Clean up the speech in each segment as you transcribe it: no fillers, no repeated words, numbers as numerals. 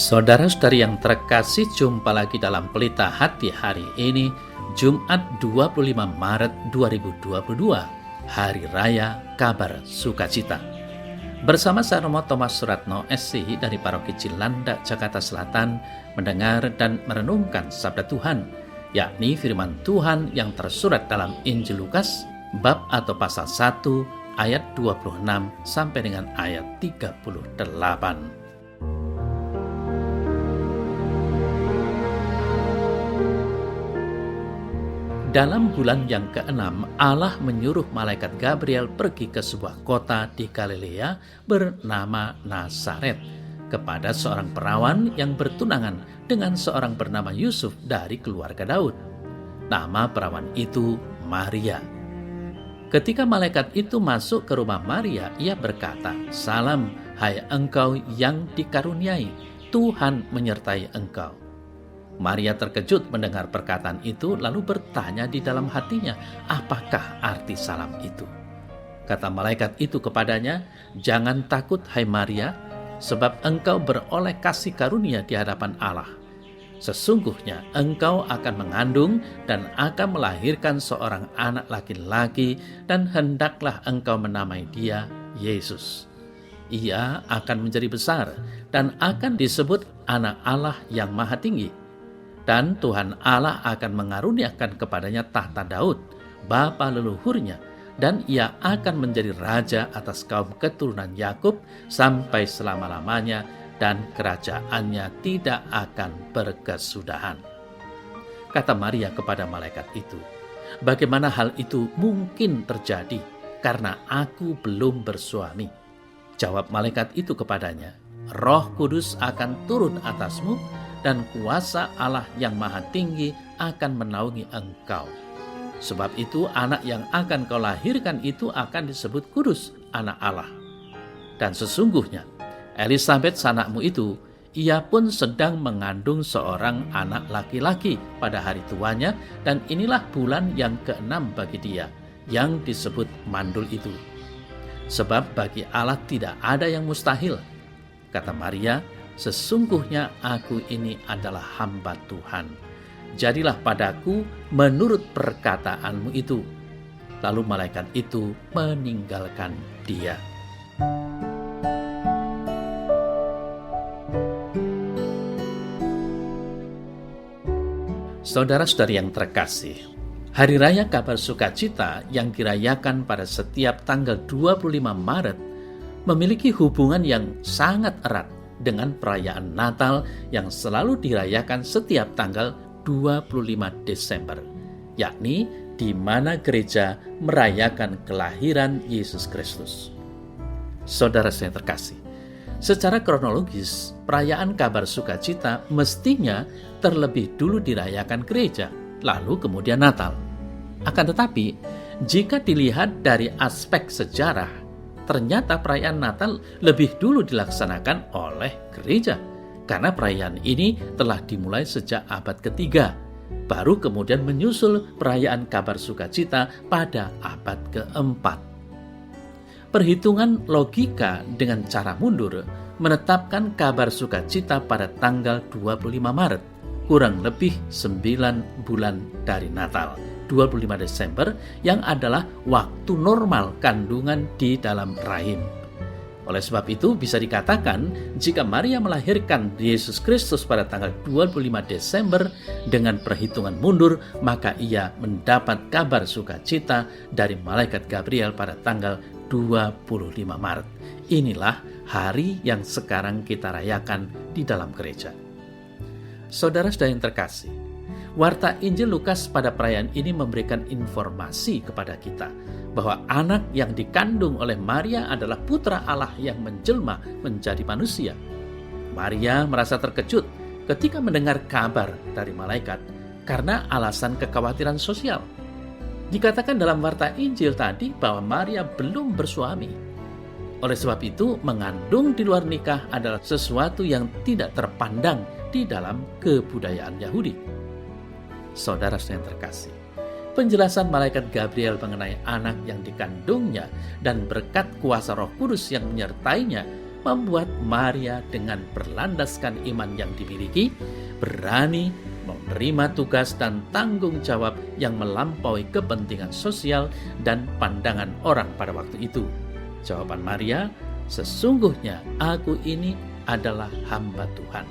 Saudara-saudari yang terkasih, jumpa lagi dalam Pelita Hati hari ini, Jumat 25 Maret 2022, Hari Raya Kabar Sukacita. Bersama saya Romo Thomas Suratno SC dari Paroki Cilandak, Jakarta Selatan, mendengar dan merenungkan Sabda Tuhan, yakni firman Tuhan yang tersurat dalam Injil Lukas, bab atau pasal 1, ayat 26 sampai dengan ayat 38. Dalam bulan yang ke-6, Allah menyuruh malaikat Gabriel pergi ke sebuah kota di Galilea bernama Nazaret kepada seorang perawan yang bertunangan dengan seorang bernama Yusuf dari keluarga Daud. Nama perawan itu Maria. Ketika malaikat itu masuk ke rumah Maria, ia berkata, "Salam, hai engkau yang dikaruniai, Tuhan menyertai engkau." Maria terkejut mendengar perkataan itu, lalu bertanya di dalam hatinya, apakah arti salam itu? Kata malaikat itu kepadanya, "Jangan takut, hai Maria, sebab engkau beroleh kasih karunia di hadapan Allah. Sesungguhnya engkau akan mengandung dan akan melahirkan seorang anak laki-laki, dan hendaklah engkau menamai dia Yesus. Ia akan menjadi besar dan akan disebut Anak Allah yang Maha Tinggi. Dan Tuhan Allah akan mengaruniakan kepadanya tahta Daud, bapa leluhurnya, dan ia akan menjadi raja atas kaum keturunan Yakub sampai selama-lamanya, dan kerajaannya tidak akan berkesudahan." Kata Maria kepada malaikat itu, "Bagaimana hal itu mungkin terjadi, karena aku belum bersuami?" Jawab malaikat itu kepadanya, "Roh Kudus akan turun atasmu, dan kuasa Allah yang Maha Tinggi akan menaungi engkau. Sebab itu anak yang akan kau lahirkan itu akan disebut kudus, Anak Allah. Dan sesungguhnya Elisabet sanakmu itu, ia pun sedang mengandung seorang anak laki-laki pada hari tuanya, dan inilah bulan yang ke-6 bagi dia, yang disebut mandul itu. Sebab bagi Allah tidak ada yang mustahil." Kata Maria, "Sesungguhnya aku ini adalah hamba Tuhan. Jadilah padaku menurut perkataanmu itu." Lalu malaikat itu meninggalkan dia. Saudara-saudari yang terkasih, Hari Raya Kabar Sukacita yang dirayakan pada setiap tanggal 25 Maret memiliki hubungan yang sangat erat dengan perayaan Natal yang selalu dirayakan setiap tanggal 25 Desember, yakni di mana gereja merayakan kelahiran Yesus Kristus. Saudara saya terkasih, secara kronologis, perayaan Kabar Sukacita mestinya terlebih dulu dirayakan gereja, lalu kemudian Natal. Akan tetapi, jika dilihat dari aspek sejarah, ternyata perayaan Natal lebih dulu dilaksanakan oleh gereja, karena perayaan ini telah dimulai sejak abad ketiga, baru kemudian menyusul perayaan Kabar Sukacita pada abad keempat. Perhitungan logika dengan cara mundur menetapkan Kabar Sukacita pada tanggal 25 Maret, kurang lebih 9 bulan dari Natal, 25 Desember, yang adalah waktu normal kandungan di dalam rahim. Oleh sebab itu bisa dikatakan, jika Maria melahirkan Yesus Kristus pada tanggal 25 Desember dengan perhitungan mundur, maka ia mendapat kabar sukacita dari malaikat Gabriel pada tanggal 25 Maret. Inilah hari yang sekarang kita rayakan di dalam gereja. Saudara-saudara yang terkasih, warta Injil Lukas pada perayaan ini memberikan informasi kepada kita bahwa anak yang dikandung oleh Maria adalah putra Allah yang menjelma menjadi manusia. Maria merasa terkejut ketika mendengar kabar dari malaikat karena alasan kekhawatiran sosial. Dikatakan dalam warta Injil tadi bahwa Maria belum bersuami. Oleh sebab itu, mengandung di luar nikah adalah sesuatu yang tidak terpandang di dalam kebudayaan Yahudi. Saudara yang terkasih, penjelasan malaikat Gabriel mengenai anak yang dikandungnya dan berkat kuasa Roh Kudus yang menyertainya membuat Maria dengan berlandaskan iman yang dimiliki, berani menerima tugas dan tanggung jawab yang melampaui kepentingan sosial dan pandangan orang pada waktu itu. Jawaban Maria, "Sesungguhnya aku ini adalah hamba Tuhan.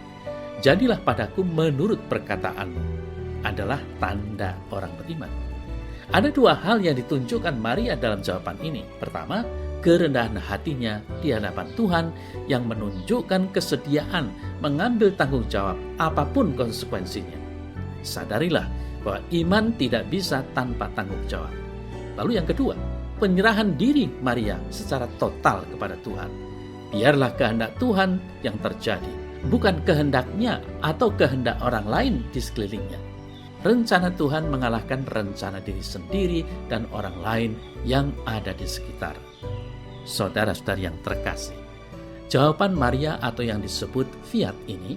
Jadilah padaku menurut perkataanmu," adalah tanda orang beriman. Ada dua hal yang ditunjukkan Maria dalam jawaban ini. Pertama, kerendahan hatinya di hadapan Tuhan yang menunjukkan kesediaan mengambil tanggung jawab apapun konsekuensinya. Sadarilah bahwa iman tidak bisa tanpa tanggung jawab. Lalu yang kedua, penyerahan diri Maria secara total kepada Tuhan. Biarlah kehendak Tuhan yang terjadi, bukan kehendaknya atau kehendak orang lain di sekelilingnya. Rencana Tuhan mengalahkan rencana diri sendiri dan orang lain yang ada di sekitar. Saudara-saudari yang terkasih, jawaban Maria atau yang disebut fiat ini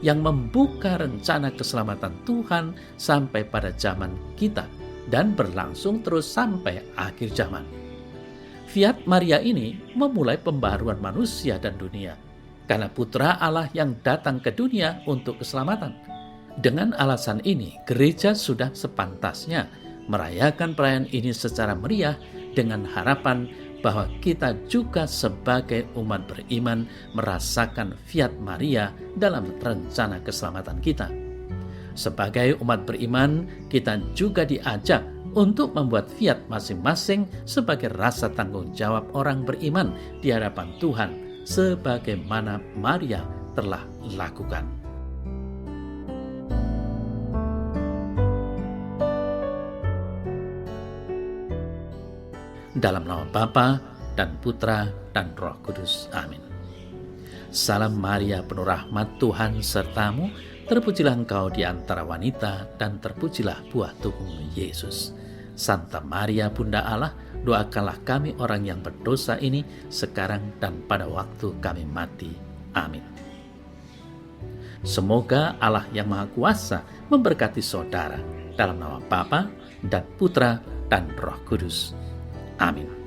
yang membuka rencana keselamatan Tuhan sampai pada zaman kita dan berlangsung terus sampai akhir zaman. Fiat Maria ini memulai pembaharuan manusia dan dunia karena Putra Allah yang datang ke dunia untuk keselamatan. Dengan alasan ini, gereja sudah sepantasnya merayakan perayaan ini secara meriah dengan harapan bahwa kita juga sebagai umat beriman merasakan fiat Maria dalam rencana keselamatan kita. Sebagai umat beriman, kita juga diajak untuk membuat fiat masing-masing sebagai rasa tanggung jawab orang beriman di hadapan Tuhan, sebagaimana Maria telah lakukan. Dalam nama Bapa dan Putra dan Roh Kudus. Amin. Salam Maria, penuh rahmat, Tuhan sertamu. Terpujilah engkau di antara wanita, dan terpujilah buah tubuhmu, Yesus. Santa Maria, Bunda Allah, doakanlah kami orang yang berdosa ini, sekarang dan pada waktu kami mati. Amin. Semoga Allah yang Maha Kuasa memberkati saudara, dalam nama Bapa dan Putra dan Roh Kudus. Amin.